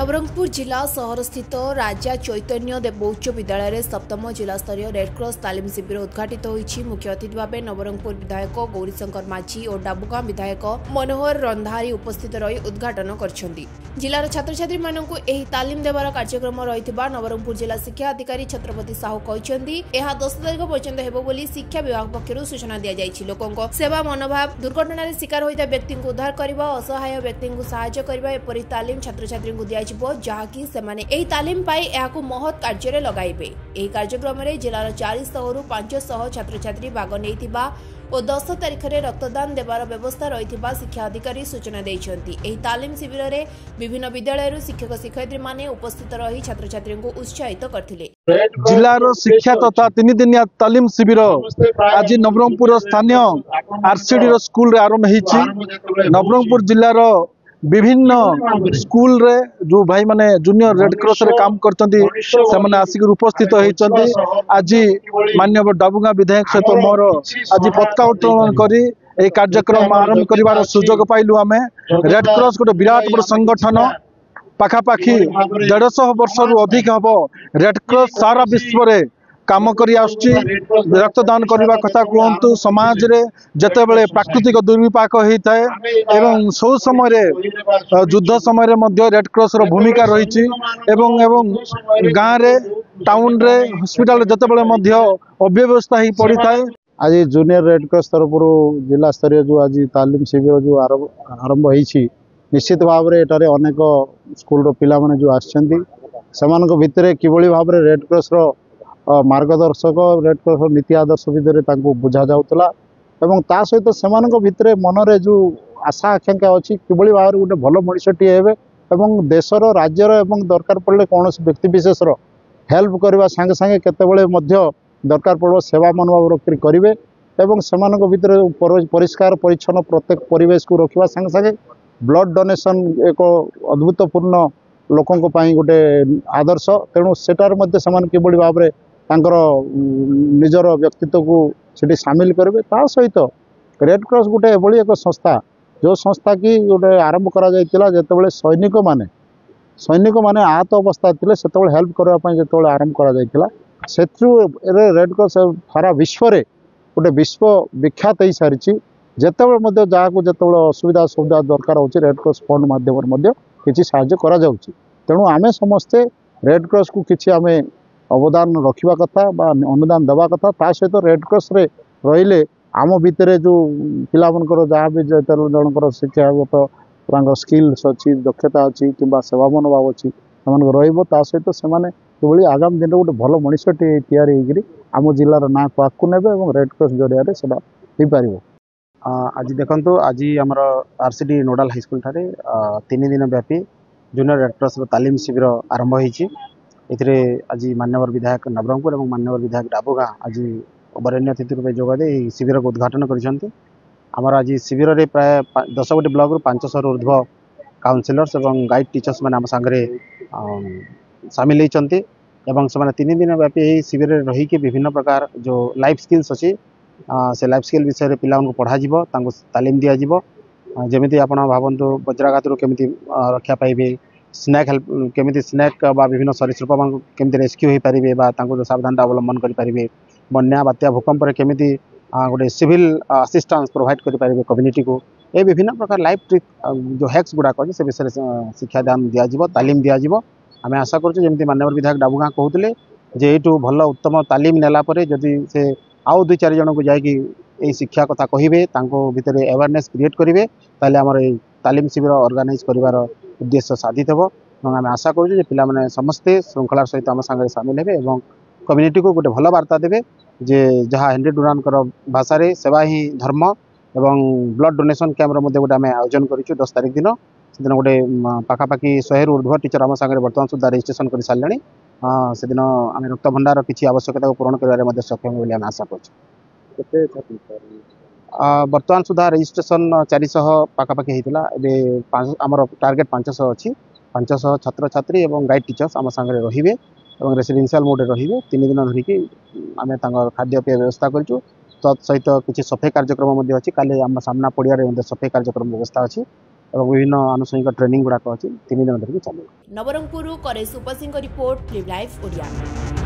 नवरंगपुर जिला सहर स्थित राजा चैतन्य देव उच्च विद्यालय सप्तम जिला स्तरीय रेडक्रॉस तालीम शिविर उद्घाटित होईछि। मुख्य अतिथि भाव नवरंगपुर विधायक गौरीशंकर माझी और डाबुगां विधायक मनोहर रंधारी उपस्थित रही उद्घाटन करछन्ती। जिलार छात्र छात्री मानकु एही तालीम देवार कार्यक्रम रहिथिबा नवरंगपुर जिला शिक्षा अधिकारी छत्रपति साहू कहिसेंती। एहा 10 तारिख पर्यंत हेबो बोली शिक्षा विभाग पक्षरु सूचना दिया जायछि। लोकंक सेवा मनोभाव दुर्घटना शिकार होइता व्यक्ति को उद्धार करबा असहाय व्यक्ति को सहायता करबा एपरि तालीम छात्र छात्री को दियाजिबो जहाँकि सेमाने एही तालीम पाई एहाकु महत् कार्य लगाइबे। एही कार्यक्रम रे जिलार 400 रु 500 छात्र छात्री भाग नेइथिबा और 10 तारिख रे रक्तदान देवार व्यवस्था रहिथिबा शिक्षा अधिकारी सूचना दैछन्ती। एही तालीम शिविर रे विभिन्न विद्यालय शिक्षक शिक्षयित्री माने उपस्थित रही छात्र छात्री को उत्साहित करथिले। जिलार शिक्षा तथा 3 दिनिया तालीम शिविर आज नवरंगपुर स्थानीय आरसीडी स्कूल रे आरंभ होईछि। नवरंगपुर जिलार विभिन्न स्कूल रे जो भाई माने जूनियर रेड क्रॉस रे काम करतंती से माने आसिक उपस्थित होईचंती। आज माननीय डाबुगां विधायक सहित मोर आज पताका उत्तोलन करी ए कार्यक्रम आरंभ करिवार सुजोग पाइलु। आमे रेड क्रॉस गोटे विराट बड़ संगठन पाखापाखि 150 वर्ष रु अधिक हबो रेड क्रॉस सारा विश्व रे काम करी आछी। रक्तदान करबा कथा कहतु समाज रे जतेबेले प्राकृतिक दुर्विपाक होता है एवं सौ समय रे युद्ध समय रे मध्य रेड क्रॉस रो भूमिका रही एवं गाँव रे टाउन रे हॉस्पिटल जतेबेले मध्य अव्यवस्था ही पड़ी थाए। आज जूनियर रेड क्रॉस तरफ जिला स्तरीय जो आज तालीम शिविर जो आरंभ होईछि निश्चित भाव में एटारे अनेक स्कूल पिला माने जो आछंती सेमानक भितरे किबळी भाव में रेड क्रॉस रो मार्गदर्शक रेड क्रॉस नीति आदर्श भितर बुझा जाउतला एवं ता सहित सेमानक भितरे मनरे जो आशा आकांक्षा अच्छी किबळी भाव में गोटे भल मनुष्यटी हेबे एवं देशर राज्यर एवं दरकार पड़े कौन व्यक्ति विशेष हेल्प करवा संगे संगे केतेबेले मध्य दरकार पड़ो सेवा मनोभाव रखी करेंगे एवं सेमानक भितर परिष्कार परिच्छन्न प्रत्येक परिवेश को रखा संगे संगे ब्लड डोनेशन एक अद्भुतपूर्ण लोकों गोटे आदर्श तेणु सेटार मध्य सेमान किबळी भाव में तांकर निजर व्यक्तित्व को सेठी सामिल करेंगे। ता सहित रेड क्रॉस गोटे एभली एक संस्था जो संस्था की गोटे आरंभ करा जायतिला जेतेबेले सैनिक माने आहत अवस्था थिले सेतेबेले हेल्प करबा पई जेतेबेले आरंभ करा जायतिला सेथु रेड क्रॉस सारा विश्व रे गोटे विश्व विख्यात हो सारी जेतेबेले मध्य जाहाको जेतेबेले असुविधा सुविधा दरकार होची रेड क्रॉस फंड माध्यम मध्य किछि साहाय्य करा जाउची। तेणु आमे समस्ते रेड क्रॉस को किछि आमे अवदान रखिबा कथा बा अनुदान देवा कथा ता सहित रेड क्रॉस रे रहिले आम भितरे जो पिला मनकर जहाँ भी जनकर शिक्षागत तांकर स्किल्स अच्छी दक्षता अच्छी किंबा सेवा मनोभाव अच्छी सेमान रहिबो ता सहित सेमाने किबळी आगामी दिन गोटे भल मनुष्यटी तैयारी होकरी आम जिलार ना को आगू नेबे एवं रेड क्रॉस जरिया सेटा हो पारिबो। आज देखंतु आज आमर आरसीडी नोडाल हाईस्कूल ठारे 3 दिन व्यापी जूनियर रेड क्रॉस तालीम शिविर आरंभ होईछि। एथिरे आज मान्यवर विधायक नवरंगपुर और मान्यवर विधायक डाबुगां आज वरेण्य अतिथि रूप जोगदे शिविर को उद्घाटन करिसेंती। आमर आज शिविर रे प्राय 10 गोटी ब्लॉक रु 500 रु ऊर्ध्व काउंसिलर्स और गाइड टीचर्स माने आम संगे सामिल होइचंती एवं से 3 दिन व्यापी यही शिविर रे रही कि विभिन्न प्रकार जो लाइफ स्किल्स अच्छी से लाइफ स्किल विषय में पिला पढ़ा तालीम दि जाव जमी आप भावतु वज्राघात केमी रक्षा पाइबे स्नैक हेल्प केमी स्नैक बा विभिन्न सरीसृप केमी रेस्क्यू हो पारे सावधानता अवलंबन करेंगे बन्या बात्या भूकंप केमी गोटे सिविल असिस्टेंस प्रोवाइड करेंगे कम्युनिटी को ये विभिन्न प्रकार लाइफ ट्रिक जो हैक्स गुड़ाक अच्छे से विषय शिक्षा दान दिज्व तालीम दिज्व आम आशा करें माननीय विधायक डाबुगां कहते जे यू भल उत्तम तालीम नेलापर जदि से आउ 2-4 जन को जाकि शिक्षा कथा कहे भितर अवेयरनेस क्रिएट करेंगे ताले आमर तालीम शिविर ऑर्गेनाइज करिवार उद्देश्य साधित हो। आम आशा करूँ पिला माने समस्ते श्रृंखलार सहित आम सागर सामिल हेबे एवं कम्युनिटी को गोटे भल वार्ता देवे जे जहाँ हेनरी डुनान्कर भाषा रे सेवा ही धर्म एवं ब्लड डोनेशन कैम्प गोटे आम आयोजन करूँ 10 तारिख दिन से दिन गोटे पाखापाखि 100 रु ऊर्ध्व टीचर आम सागर बर्तमान सुधा रजिस्ट्रेशन कर सारे से दिन आम रक्त भंडार किसी आवश्यकता को पूरण कर सक्षम बोली आम आशा कर बर्तमान सुधा रजिस्ट्रेशन 400 पाखापाखि होता है आमर टार्गेट 500 अच्छी 500 छात्र छात्री और गाइड टीचर्स आम सागर रे और रेसिडेंशियल मोड रे 3 दिन धरिकी आम खाद्यपेय व्यवस्था करूँ तत्सहित किसी सफाई कार्यक्रम अच्छी काली आम सामना पड़िया सफाई कार्यक्रम व्यवस्था अच्छी और विभिन्न आनुषंगिक ट्रेनिंग गुड़ाक अच्छी 3 दिन धरिक चलो। नवरंगपुर करे super Singh report live life Odia.